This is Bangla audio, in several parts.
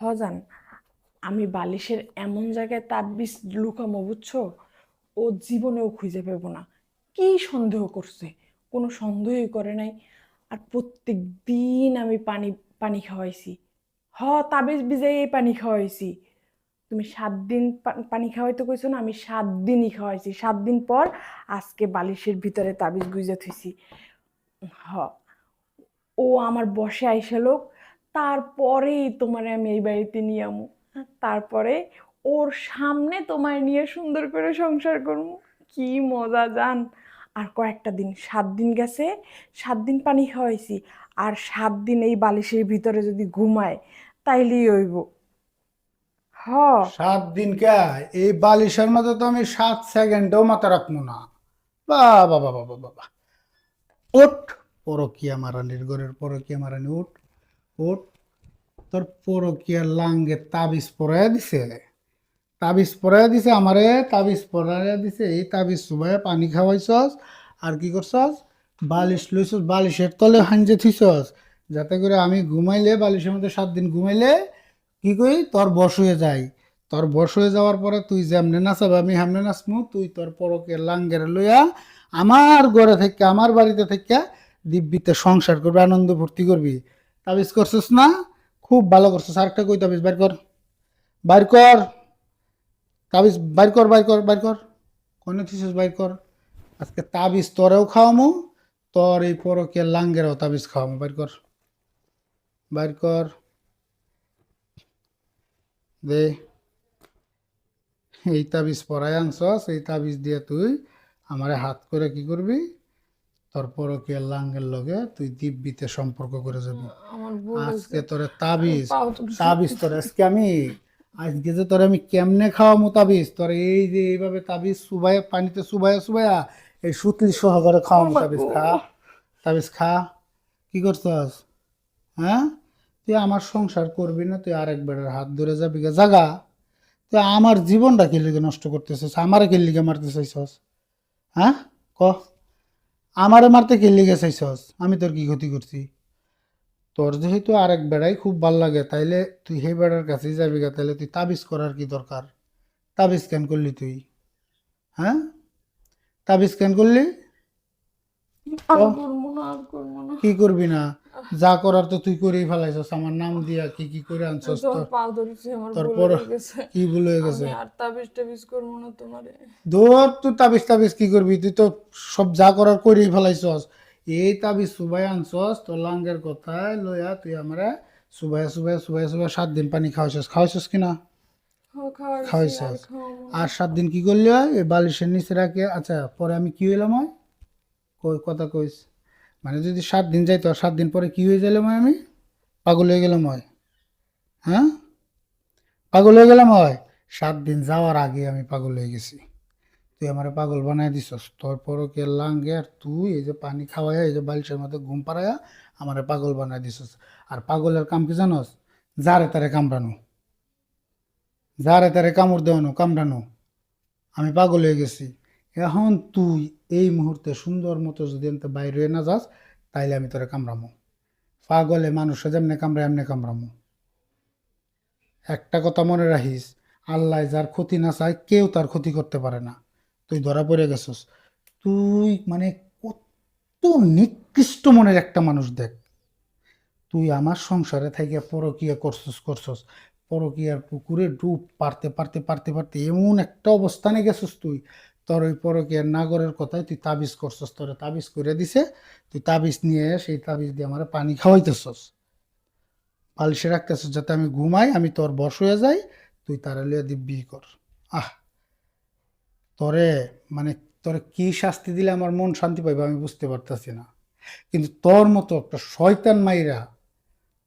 হজান, আমি বালিশের এমন জায়গায় তাবিজ লুকামো বুঝছো, ও জীবনেও খুঁজে পাবো না। কি সন্দেহ করছে? কোনো সন্দেহই করে নাই। আর প্রত্যেক দিন আমি পানি পানি খাওয়াইছি। তাবিজ ভিজাই পানি খাওয়াইছি। তুমি 7 দিন পানি খাওয়াইতে কইছো না, আমি 7 দিনই খাওয়াইছি। 7 দিন পর আজকে বালিশের ভিতরে তাবিজ গুইজা থুইছি। হ, ও আমার বসে আইসা লোক, তারপরেই তোমারে আমি এই বাড়িতে নিয়ে আমু। তারপরে ওর সামনে তোমায় নিয়ে সুন্দর করে সংসার করবো। কি মজা জান। আর কয়েকটা দিন, 7 দিন গেছে, 7 দিন পানি খাওয়াইছি। আর 7 দিন এই বালিশের ভিতরে যদি ঘুমায়, তাইলেই হইব। হ। 7 দিন কে? এই বালিশের মধ্যে তো আমি 7 সেকেন্ডও মাথা রাখবো না। বাবা বাবা বাবা বাবা, ওঠ। পরকিয়া মারানির ঘরের পরকিয়া মারানি, উঠ উঠ। তোর পরকিয়া লাঙ্গে তাবিজ পরাইয়া দিছে। তাবিজ পরাইয়া দিছে আমারে, তাবিজ পরাইয়া দিছে। এই তাবিজ চুবাই পানি খাওয়াইছস। আর কি করছস? বালিশ লইছস, বালিশের তলে হাঞ্জে থুইছস, যাতে করে আমি ঘুমাইলে, বালিশের মধ্যে 7 দিন ঘুমাইলে কি কই তোর বশ হয়ে যায়। তোর বশ হয়ে যাওয়ার পরে তুই যেমনে নাচাবে আমি হেমনে নাচমু। তুই তোর পরকে লাঙ্গের লইয়া আমার ঘরে থেকে, আমার বাড়িতে থেকে দিব্যিতে সংসার করবি, আনন্দ ভর্তি করবি। তাবিজ করছিস না? খুব ভালো করছিস। আরেকটা কই তাবিজ বাইর কর, বাইর কর। তাবিজ বাইর কর, বাইর কর, বাইর কর। কোনে থিসিস বাইর কর। আজকে তাবিজ তোরেও খাওয়ামু, তোর এই পরকে লাঙ্গেরও তাবিজ খাওয়ামু। বাইর কর, বাইর কর। দে, এই তাবিজ পরাই আনছস, এই তাবিজ দিয়ে তুই আমারে হাত করে কি করবি? তোর পরকে লাঙ্গের লগে তুই দিব্যিতে সম্পর্ক করে যাবি। আমার ভুল হয়েছে। আজকে তোরে আমি তাবিজ, পাও ধরছি। তাবিজ তোর আজকে আমি, আজকে যে তোরে আমি কেমনে খাওয়ামু তাবিজ, তোর এই যে এইভাবে তাবিজ চুবাইয়া, পানিতে চুবাইয়া চুবাইয়া এই সুতলি সহকারে ওর খাওয়ামু। মা তাবিজ গো। খা, তাবিজ খা। কি করছস? হ্যাঁ, তুই আমার সংসার করবি না, তুই আরেক বেড়ার হাত ধরে যাবি গে জাগা। তুই আমার জীবনটা কে লিগে নষ্ট করতেছিস? আমারে কে লিগে মারতে চাইছস? হ্যাঁ, ক। আমারে মারতে কে লিগে চাইছস? আমি তোর কি ক্ষতি করছি? তোর যেহেতু আরেক বেড়াই খুব ভাল লাগে, তাইলে তুই সেই বেড়ার কাছেই যাবি গা। তাইলে তুই তাবিজ করার কি দরকার? তাবিজ কেন করলি তুই? হ্যাঁ, তাবিজ কেন করলি? ক। আর করবো না, আর করবো না। কি করবি না? যা করার তো তুই করেই ফেলাইছস। আমার নাম দিয়া কি কি করে আমি আনছস তোমার তোর? পা ধরছি, আমার ভুল তারপর হয়ে গেছে। কি ভুল হয়ে আমি গেছে? আর তাবিজ টাবিজ করবো না তোমারে। ধর, তুই তাবিজ টাবিজ কি করবি? তুই তো সব যা করার করেই ফেলাইছস। এই তাবিজ সুবাই আনছস তোর লাঙ্গের কথায় লইয়া তুই আমরা সুবাইয়া সুবাইয়া সুবাইয়া সুবাইয়া 7 দিন পানি খাওয়াইছস। খাওয়াইছস কিনা? খাওয়াইছি, আর খাওয়াইছস। খাওয়াবো না। আর 7 দিন কি করলি হয়? এই বালিশের নিচে রাখে। আচ্ছা, পরে আমি কি হইলাম হয়? কই কথা কইস। মানে যদি 7 দিন যাইতো, আর 7 দিন পরে কি হয়ে গেলাম হয়? আমি পাগল হয়ে গেলাম হয়? হ্যাঁ, পাগল হয়ে গেলাম হয়? 7 দিন যাওয়ার আগে আমি পাগল হয়ে গেছি। তুই আমারে পাগল বানাই দিছস। তোর পরকে লাঙ্গে আর তুই এই যে পানি খাওয়াইয়া, এই যে বালিশের মধ্যে ঘুম পাড়াইয়া আমারে পাগল বানাই দিছস। আর পাগলের কাম কি জানস? যারে তারে কামড়ানো, যারে তারে কামড় দেওয়ানো, কামড়ানো। আমি পাগল হয়ে গেছি। এখন তুই এই মুহূর্তে সুন্দর মতো যদি এনতে বাইরে হয়ে না যাস, তাইলে আমি তোরে কামড়ামো। পাগলে মানুষে যেমনে কামড়ায় এমনি কামড়ামো। একটা কথা মনে রাখিস, আল্লাহ যার ক্ষতি না চায় কেউ তার ক্ষতি করতে পারে না। তুই ধরা পড়ে গেছস। তুই মানে কত নিকৃষ্ট মনের একটা মানুষ দেখ। তুই আমার সংসারে থেকে পরকিয়া করছস। পরকিয়ার পুকুরে ডুব পারতে পারতে পারতে পারতে এমন একটা অবস্থানে গেছস তুই। তোর ওই পরকিয়ার নাগরের কথায় তুই তাবিজ করছস, তোরে তাবিজ করে দিছে। তুই তাবিজ নিয়ে সেই তাবিজ দিয়ে আমার পানি খাওয়াইতেছস, বালিশে রাখতেছস, যাতে আমি ঘুমাই, আমি তোর বশ হয়ে যাই, তুই তারা লিয়া দিব্যি কর। আহ, তোরে মানে তোরে কি শাস্তি দিলে আমার মন শান্তি পাইবে আমি বুঝতে পারতাছি না। কিন্তু তোর মতো একটা শয়তান মাইরা,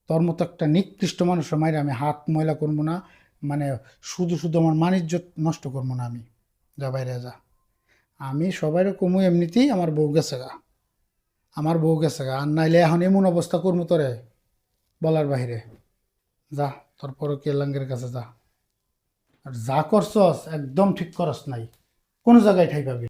তোর মতো একটা নিকৃষ্ট মানুষের মাইরা আমি হাত ময়লা করবো না। মানে শুধু শুধু আমার মানিজ্যত নষ্ট করবো না আমি। যা বাইরে যা। আমি সবাই কমু, এমনিতেই আমার বউ গেছে গা, আমার বউ গেছে গা। আর নাইলে এখন এমন অবস্থা করবো তোরে বলার বাহিরে। যা, তোর পরকীয়া লাঙ্গের কাছে যা। আর যা করছস একদম ঠিক করস নাই, কোনো জায়গায় ঠাই পাবি না।